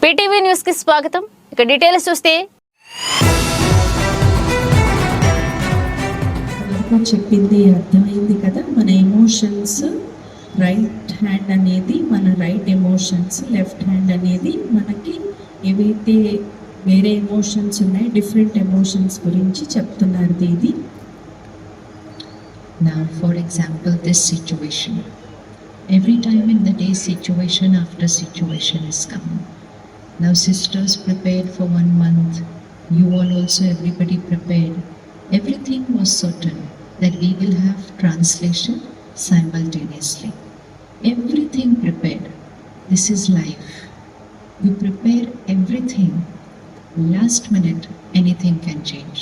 PTV news కి స్వాగతం. ఇక డీటెయిల్స్ చూస్తే చెప్పింది అర్థమైంది కదా. మన ఎమోషన్స్ రైట్ హ్యాండ్ అనేది మన రైట్ ఎమోషన్స్, లెఫ్ట్ హ్యాండ్ అనేది మనకి ఏవైతే వేరే ఎమోషన్స్ ఉన్నాయి, డిఫరెంట్ ఎమోషన్స్ గురించి చెప్తున్నారు ఇది. Now for example, this situation, every time in the day situation after situation is coming. Now sisters prepared for 1 month, you all also, everybody prepared. Everything was certain that we will have translation simultaneously. Everything prepared. This is life. You prepare everything. Last minute anything can change.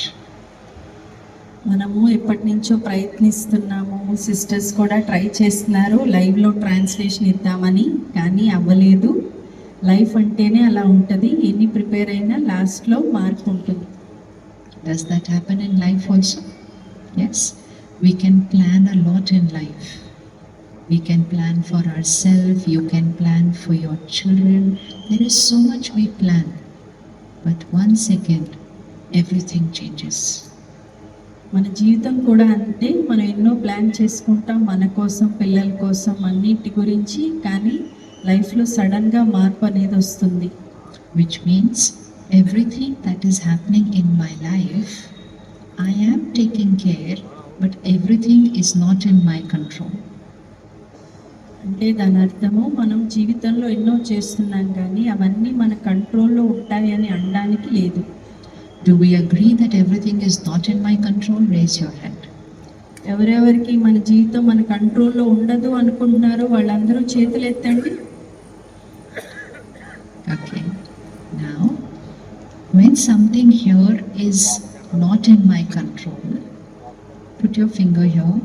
మనము ఎప్పటి నుంచో ప్రయత్నిస్తున్నాము, sisters కూడా try చేస్తున్నారు లైవ్లో translation ఇద్దామని, కానీ అవ్వలేదు. లైఫ్ అంటేనే అలా ఉంటుంది, ఎన్ని ప్రిపేర్ అయినా లాస్ట్లో మార్పు ఉంటుంది. Does that happen in life also? Yes. We can plan a lot in life. We can plan for ourselves, you can plan for your children. There is so much we plan. But 1 second, everything changes. మన జీవితం కూడా అంతే. మనం ఎన్నో plan చేసుకుంటాం మన కోసం, పిల్లల కోసం, అన్నిటి గురించి, కానీ లైఫ్లో సడన్గా మార్పు అనేది వస్తుంది. Which means everything that is happening in my life, I am taking care, but everything is not in my control. అంటే దాని అర్థము మనం జీవితంలో ఎన్నో చేస్తున్నాం కానీ అవన్నీ మన కంట్రోల్లో ఉంటాయని అనడానికి లేదు. Do we agree that everything is not in my control? Raise your hand. ఎవరెవరికి మన జీవితం మన కంట్రోల్లో ఉండదు అనుకుంటున్నారో వాళ్ళందరూ చేతులు ఎత్తండి. Okay. Now, when something here is not in my control, put your finger here.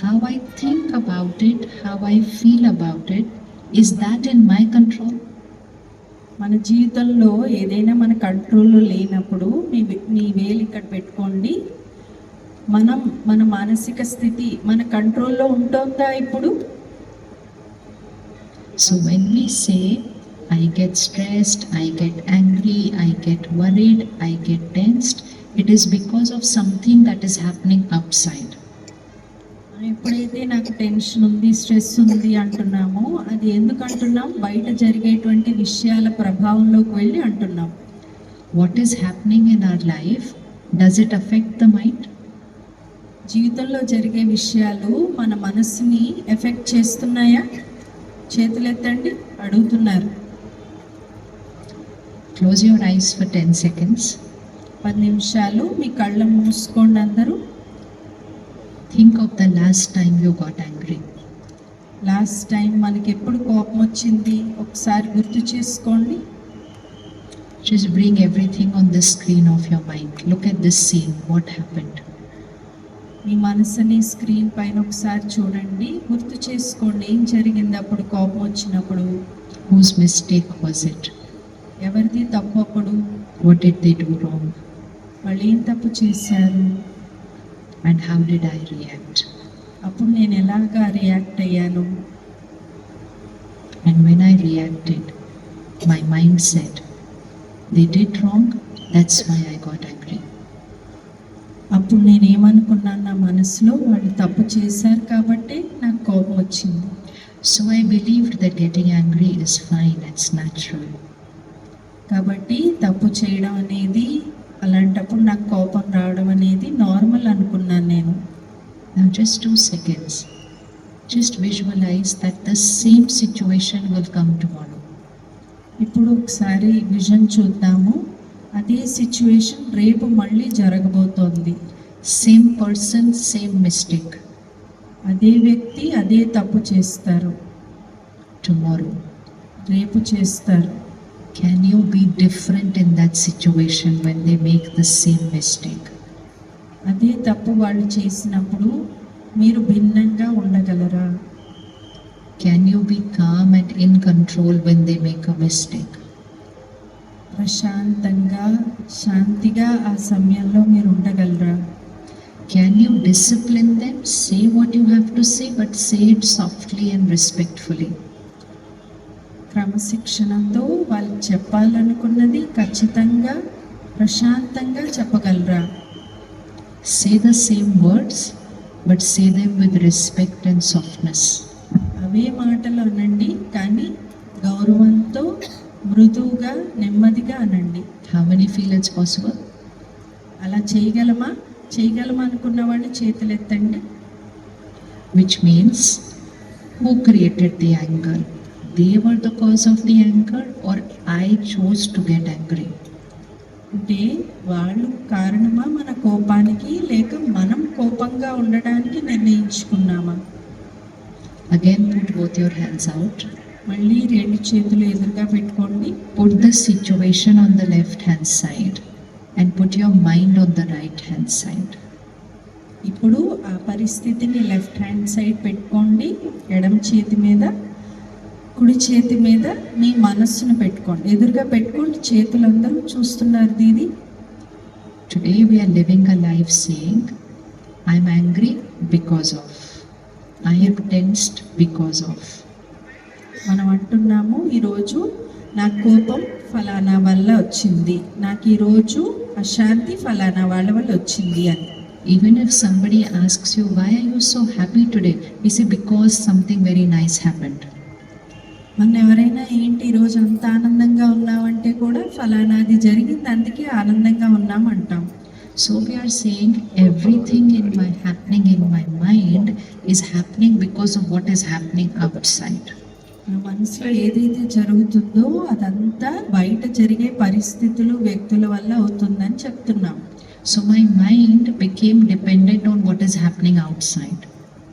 How I think about it, how I feel about it, is that in my control? మన జీవితంలో ఏదైనా మన కంట్రోల్లో లేనప్పుడు మీ వేలు ఇక్కడ పెట్టుకోండి. మన మానసిక స్థితి మన కంట్రోల్లో ఉంటుందా ఇప్పుడు? So when we say I get stressed, I get angry, I get worried, I get tensed, it is because of something that is happening outside. ఎప్పుడైతే నాకు టెన్షన్ ఉంది, స్ట్రెస్ ఉంది అంటున్నామో అది ఎందుకు అంటున్నాం? బయట జరిగేటువంటి విషయాల ప్రభావంలోకి వెళ్ళి అంటున్నాం. What is happening in our life, does it affect the mind? జీవితంలో జరిగే విషయాలు మన మనసుని ఎఫెక్ట్ చేస్తున్నాయా? చేతులెత్తండి, అడుగుతున్నారు. Close your eyes for 10 seconds. 10 నిమిషాలు మీ కళ్ళ మూసుకోండి అందరూ. Think of the last time you got angry. Last time మనకి ఎప్పుడు కోపం వచ్చింది ఒకసారి గుర్తు చేసుకోండి. Just bring everything on the screen of your mind. Look at this scene. What happened? మీ మనసుని స్క్రీన్ పైన ఒకసారి చూడండి, గుర్తు చేసుకోండి ఏం జరిగింది అప్పుడు కోపం వచ్చినప్పుడు. Whose mistake was it? ఎవరిది తప్పు అప్పుడు? What did they do wrong? వాళ్ళు ఏం తప్పు చేశారు? And how did I react? అప్పుడు నేను ఎలాగా రియాక్ట్ అయ్యాను? And when I reacted, my mind said, they did wrong, that's why I got angry. అప్పుడు నేనేమనుకున్నాను నా మనసులో, వాళ్ళు తప్పు చేశారు కాబట్టి నాకు కోపం వచ్చింది. So I believed that getting angry is fine, it's natural. కాబట్టి తప్పు చేయడం అనేది, అలాంటప్పుడు నాకు కోపం రావడం అనేది నార్మల్ అనుకున్నాను నేను. Now just 2 seconds. Just visualize that the same situation will come tomorrow. ఇప్పుడు ఒకసారి విజన్ చూద్దాము. అదే సిచ్యువేషన్ రేపు మళ్ళీ జరగబోతోంది. Same person, same mistake. అదే వ్యక్తి అదే తప్పు చేస్తారు. Tomorrow. రేపు చేస్తారు. Can you be different in that situation when they make the same mistake? అదే తప్పు వాళ్ళు చేసినప్పుడు మీరు భిన్నంగా ఉండగలరా? Can you be calm and in control when they make a mistake? ప్రశాంతంగా, శాంతిగా ఆ సమయంలో మీరు ఉండగలరా? Can you discipline them? Say what you have to say, but say it softly and respectfully. క్రమశిక్షణతో వాళ్ళు చెప్పాలనుకున్నది ఖచ్చితంగా ప్రశాంతంగా చెప్పగలరా? Say the same words, but say them with respect and softness. అవే మాటలు అనండి, కానీ గౌరవంతో మృదువుగా నెమ్మదిగా అనండి. How many feel it's possible? అలా చేయగలమా అనుకున్న వాళ్ళు చేతులు ఎత్తండి. Which means, who created the anger? They were the cause of the anger, or I chose to get angry? అంటే వాళ్ళు కారణమా మన కోపానికి, లేక మనం కోపంగా ఉండడానికి నిర్ణయించుకున్నామా? Again, put both your hands out. మళ్ళీ రెండు చేతులు ఎదురుగా పెట్టుకోండి. Put the situation on the left hand side and put your mind on the right hand side. ఇప్పుడు ఆ పరిస్థితిని లెఫ్ట్ హ్యాండ్ సైడ్ పెట్టుకోండి, ఎడమ చేతి మీద, కుడి చేతి మీద మీ మనస్సును పెట్టుకోండి. ఎదురుగా పెట్టుకోండి, చేతులందరూ చూస్తున్నారు దీది. Today we are living a life saying, I am angry because of, I am tensed because of. మనం అంటున్నాము ఈరోజు నా కోపం ఫలానా వల్ల వచ్చింది, నాకు ఈరోజు అశాంతి ఫలానా వాళ్ళ వల్ల వచ్చింది అని. Even if somebody asks you, why are you so happy today? We say, because something very nice happened. మన ఎవరైనా ఏంటి ఈరోజు అంత ఆనందంగా ఉన్నామంటే కూడా ఫలానాది జరిగింది, అందుకే ఆనందంగా ఉన్నామంటాం. So we are saying everything happening in my mind is happening because of what is happening outside. మన మనసులో ఏదైతే జరుగుతుందో అదంతా బయట జరిగే పరిస్థితులు, వ్యక్తుల వల్ల అవుతుందని చెప్తున్నాం. So my mind became dependent on what is happening outside.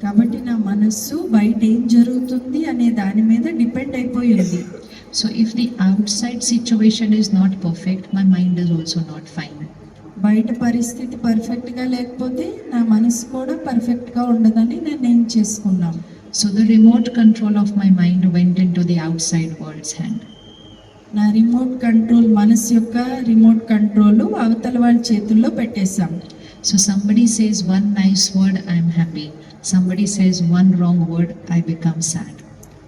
కాబట్టి నా మనస్సు బయట ఏం జరుగుతుంది అనే దాని మీద డిపెండ్ అయిపోయింది. So if the outside situation is not perfect, my mind is also not fine. బయట పరిస్థితి పర్ఫెక్ట్గా లేకపోతే నా మనసు కూడా పర్ఫెక్ట్గా ఉండదని నిర్ణయం చేసుకున్నాం. So the remote control of my mind went into the outside world's hand. నా రిమోట్ కంట్రోల్, మనసు యొక్క రిమోట్ కంట్రోల్ అవతల వాళ్ళ చేతుల్లో పెట్టేశాం. So somebody says one nice word, I am happy. Somebody says one wrong word, I become sad.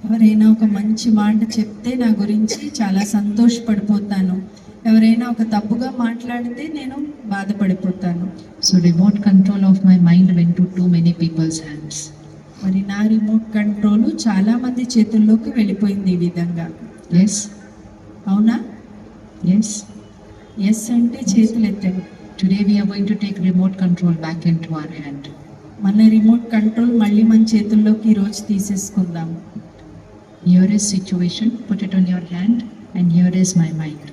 ఎవరైనా ఒక మంచి మాట చెప్తే నా గురించి చాలా సంతోషపడిపోతాను, ఎవరైనా ఒక తప్పుగా మాట్లాడితే నేను బాధపడిపోతాను. So remote control of my mind went to too many people's hands. మరి నా రిమోట్ కంట్రోల్ చాలా మంది చేతుల్లోకి వెళ్ళిపోయింది ఈ విధంగా. Yes? అవునా? Yes? ఎస్ అంటే చేతులు ఎత్తండి. Today we are going to take remote control back into our hand. మన రిమోట్ కంట్రోల్ మళ్ళీ మన చేతుల్లోకి ఈరోజు తీసేసుకుందాం. Here is situation, put it on your hand, and here is my mind.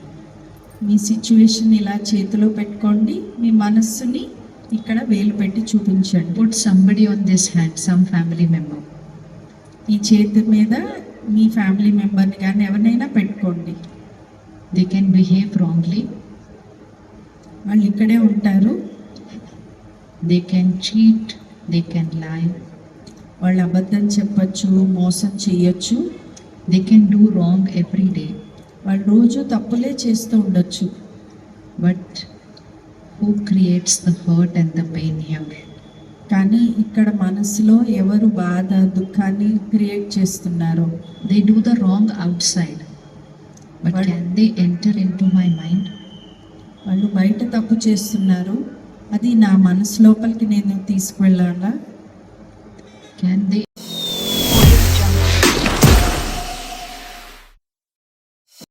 Me situation ఇలా చేతిలో పెట్టుకోండి, మీ మనస్సుని ఇక్కడ వేలు పెట్టి చూపించండి. Put somebody on this hand, some family member. ఈ చేతి మీద మీ ఫ్యామిలీ మెంబర్ని కానీ ఎవరినైనా పెట్టుకోండి. They can behave wrongly, వాళ్ళు ఇక్కడే ఉంటారు. they can cheat, they can lie, వాళ్ళు అబద్ధం చెప్పచ్చు, మోసం చేయొచ్చు, they can do wrong every day. వాళ్ళు రోజు తప్పులే చేస్తూ ఉండొచ్చు. But who creates the hurt and the pain here? కానీ ఇక్కడ మనసులో ఎవరు బాధ, దుఃఖాన్ని క్రియేట్ చేస్తున్నారో? They do the wrong outside, but can they enter into my mind? వాళ్ళు బయట తప్పు చేస్తున్నారు, అది నా మనసు లోపలికి నేను తీసుకువెళ్ళాలా? Can they